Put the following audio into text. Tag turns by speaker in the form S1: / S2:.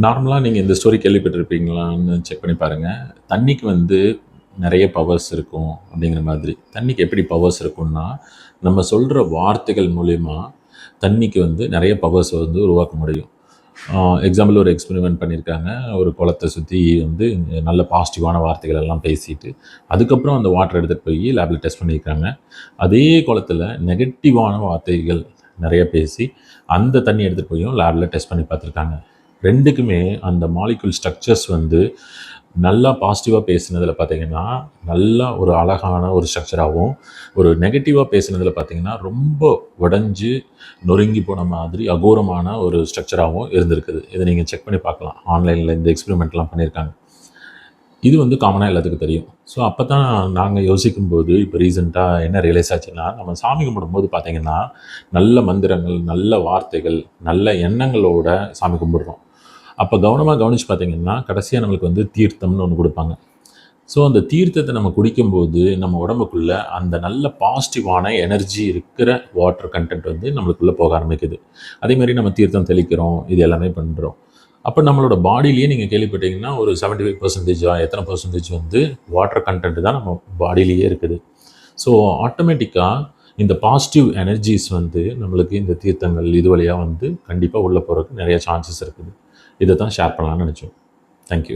S1: நார்மலாக நீங்கள் இந்த ஸ்டோரி கேள்விப்பட்டிருப்பீங்களான்னு செக் பண்ணி பாருங்கள். தண்ணிக்கு வந்து நிறைய பவர்ஸ் இருக்கும் அப்படிங்கிற மாதிரி. தண்ணிக்கு எப்படி பவர்ஸ் இருக்கும்னா, நம்ம சொல்கிற வார்த்தைகள் மூலிமா தண்ணிக்கு வந்து நிறைய பவர்ஸ் வந்து உருவாக்க முடியும். எக்ஸாம்பிள் ஒரு எக்ஸ்பெரிமெண்ட் பண்ணியிருக்காங்க. ஒரு குளத்த சுற்றி வந்து நல்ல பாசிட்டிவான வார்த்தைகள் எல்லாம் பேசிட்டு, அதுக்கப்புறம் அந்த வாட்டர் எடுத்துகிட்டு போய் லேபில் டெஸ்ட் பண்ணியிருக்காங்க. அதே குளத்துல நெகட்டிவான வார்த்தைகள் நிறைய பேசி, அந்த தண்ணி எடுத்துகிட்டு போயும் லேபில் டெஸ்ட் பண்ணி பார்த்துருக்காங்க. 2க்குமே அந்த மாலிக்யூல் ஸ்ட்ரக்சர்ஸ் வந்து நல்லா பாசிட்டிவாக பேசுனதில் பார்த்தீங்கன்னா, நல்லா ஒரு அழகான ஒரு ஸ்ட்ரக்சராகவும், ஒரு நெகட்டிவாக பேசுனதில் பார்த்தீங்கன்னா, ரொம்ப உடைஞ்சு நொறுங்கி போன மாதிரி அகோரமான ஒரு ஸ்ட்ரக்சராகவும் இருந்திருக்குது. இதை நீங்கள் செக் பண்ணி பார்க்கலாம். ஆன்லைனில் இந்த எக்ஸ்பெரிமெண்ட்லாம் பண்ணியிருக்காங்க. இது வந்து காமனாக எல்லாத்துக்கும் தெரியும். ஸோ அப்போ தான் நாங்கள் யோசிக்கும்போது, இப்போ ரீசெண்டாக என்ன ரியலைஸ் ஆச்சுன்னா, நம்ம சாமி கும்பிடும்போது பார்த்தீங்கன்னா, நல்ல மந்திரங்கள், நல்ல வார்த்தைகள், நல்ல எண்ணங்களோட சாமி கும்பிடுறோம். அப்போ கவனமாக கவனித்து பார்த்தீங்கன்னா, கடைசியாக நம்மளுக்கு வந்து தீர்த்தம்னு ஒன்று கொடுப்பாங்க. ஸோ அந்த தீர்த்தத்தை நம்ம குடிக்கும்போது, நம்ம உடம்புக்குள்ள அந்த நல்ல பாசிட்டிவான எனர்ஜி இருக்கிற வாட்டர் கன்டென்ட் வந்து நம்மளுக்குள்ளே போக ஆரம்பிக்குது. அதேமாதிரி நம்ம தீர்த்தம் தெளிக்கிறோம், இது எல்லாமே பண்ணுறோம். அப்போ நம்மளோட பாடியிலேயே நீங்கள் கேள்விப்பட்டீங்கன்னா, ஒரு 75% எத்தனை பெர்சன்டேஜ் வந்து வாட்டர் கன்டென்ட் தான் நம்ம பாடியிலேயே இருக்குது. ஸோ ஆட்டோமேட்டிக்காக இந்த பாசிட்டிவ் எனர்ஜிஸ் வந்து நம்மளுக்கு இந்த தீர்த்தங்கள் இது வழியாக வந்து கண்டிப்பாக உள்ளே போகிறதுக்கு நிறைய சான்சஸ் இருக்குது. இதை தான் ஷேர் பண்ணலான்னு நினச்சோம். தேங்க்யூ.